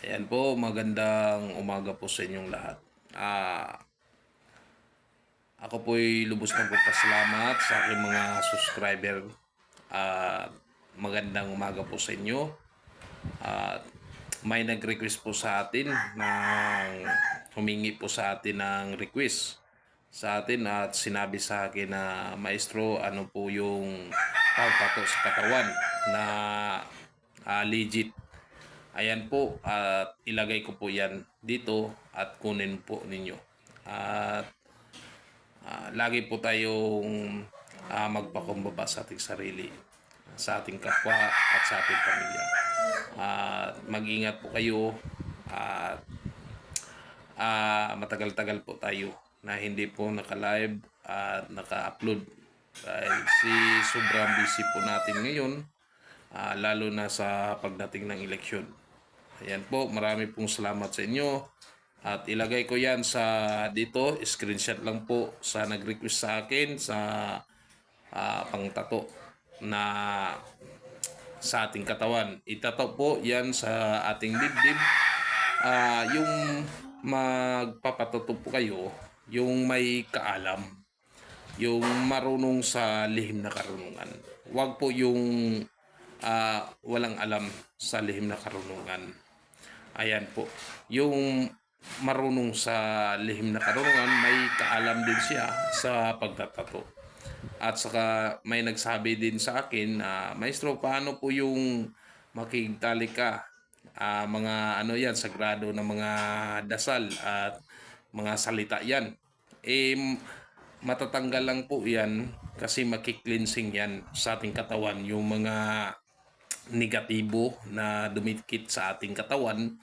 Ayan po, magandang umaga po sa inyong lahat. Ako po'y lubos na po pasalamat sa aking mga subscriber. At magandang umaga po sa inyo. At may nag-request po sa atin ng humingi po sa atin ng request sa atin at sinabi sa akin na, Maestro, ano po yung pagpato sa katawan na legit. Ayan po, at ilagay ko po yan dito at kunin po ninyo. At lagi po tayong magpakumbaba sa ating sarili, sa ating kapwa at sa ating pamilya. At mag-ingat po kayo at matagal-tagal po tayo na hindi po naka-live at naka-upload dahil sobrang busy po natin ngayon, lalo na sa pagdating ng eleksyon. Ayan po, marami pong salamat sa inyo. At ilagay ko yan sa dito, screenshot lang po sa nag-request sa akin sa pangtato na sa ating katawan. Itato po yan sa ating dibdib. Yung magpapatato po kayo, yung may kaalam, yung marunong sa lihim na karunungan. Huwag po yung walang alam sa lihim na karunungan. Ayan po. Yung marunong sa lihim na karunungan, may kaalam din siya sa pagtatato. At saka may nagsabi din sa akin, Maestro, paano po yung makigtali ka? Mga ano yan, sagrado na mga dasal at mga salita yan. Matatanggal lang po yan kasi makikleansing yan sa ating katawan. Yung mga negatibo na dumikit sa ating katawan,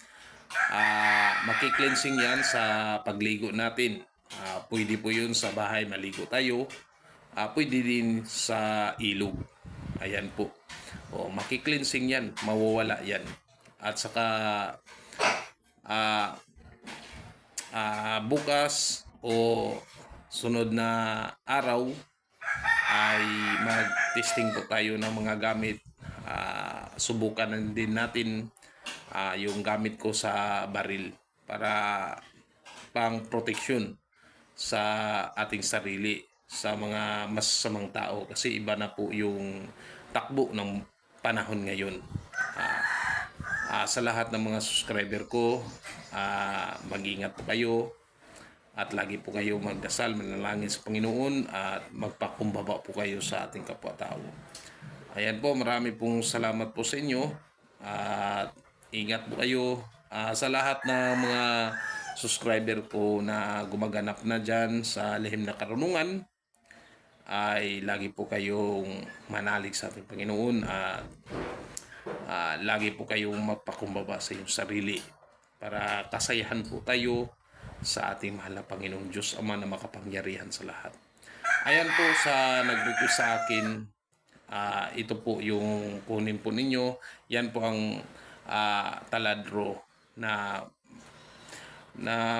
makikleansing yan sa pagligo natin. Pwede po yun sa bahay, maligo tayo. Pwede din sa ilog. Ayan po. Makikleansing yan, mawawala yan. At saka bukas o sunod na araw ay mag-testing po tayo ng mga gamit. Subukan din natin yung gamit ko sa baril para pang proteksyon sa ating sarili sa mga masasamang tao kasi iba na po yung takbo ng panahon ngayon. Sa lahat ng mga subscriber ko, mag-ingat po kayo at lagi po kayo magdasal, manalangin sa Panginoon at magpakumbaba po kayo sa ating kapwa-tao. Ayan po, marami pong salamat po sa inyo at ingat po kayo. Sa lahat ng mga subscriber ko na gumaganap na dyan sa lihim na karunungan, ay lagi po kayong manalig sa ating Panginoon at lagi po kayong magpakumbaba sa inyong sarili para kasayahan po tayo sa ating mahal na Panginoong Diyos Ama na makapangyarihan sa lahat. Ayan po, sa nag-request sa akin, ito po yung kunin po ninyo. Yan po ang taladro na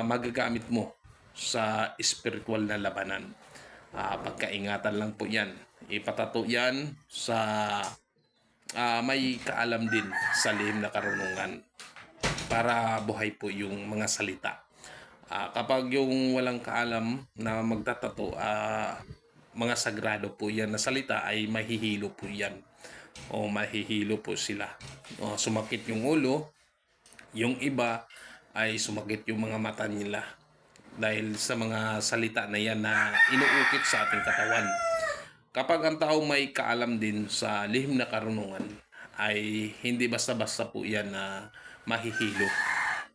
magagamit mo sa spiritual na labanan. Pagkaingatan lang po yan. Ipatato yan sa may kaalam din sa lihim na karunungan para buhay po yung mga salita. Kapag yung walang kaalam na magtatato, mga sagrado po yan na salita ay mahihilo po yan o mahihilo po sila. Sumakit yung ulo, yung iba ay sumakit yung mga mata nila dahil sa mga salita na yan na inuukit sa ating katawan. Kapag ang tao may kaalam din sa lihim na karunungan, ay hindi basta-basta po yan na mahihilo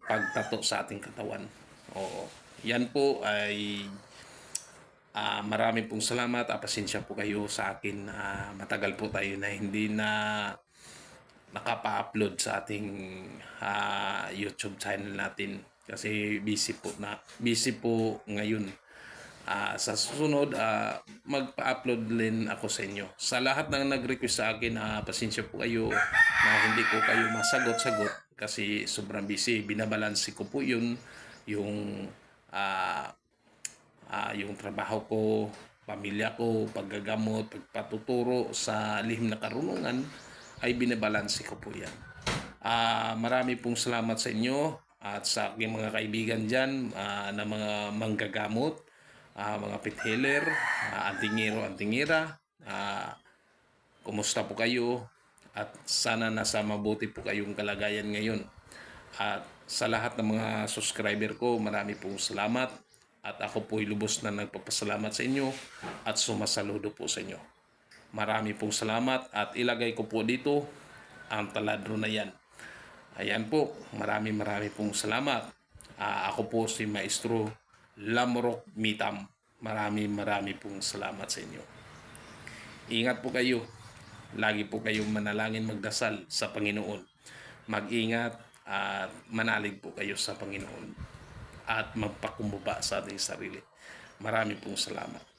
pagtato sa ating katawan. Oo. Yan po ay marami pong salamat. Pasensya po kayo sa akin. Matagal po tayo na hindi na nakapa-upload sa ating YouTube channel natin kasi busy po ngayon. Sa susunod, magpa-upload din ako sa inyo. Sa lahat ng nag-request sa akin, pasensya po kayo na hindi ko kayo masagot-sagot kasi sobrang busy. Binabalansi ko po yun, yung trabaho ko, pamilya ko, paggagamot, pagpatuturo sa lihim na karunungan ay binabalansi ko po yan. Marami pong salamat sa inyo at sa aking mga kaibigan dyan na mga manggagamot, mga pet healer, antingero, antingira. Kumusta po kayo? At sana nasa mabuti po kayong kalagayan ngayon. At sa lahat ng mga subscriber ko, marami pong salamat. At ako po'y lubos na nagpapasalamat sa inyo at sumasaludo po sa inyo. Marami pong salamat at ilagay ko po dito ang taladro na yan. Ayan po, marami pong salamat. Ako po si Maestro Lamorok Mitam. Marami pong salamat sa inyo. Ingat po kayo. Lagi po kayong manalangin, magdasal sa Panginoon. Mag-ingat at manalig po kayo sa Panginoon at magpakumbaba sa ating sarili. Marami pong salamat.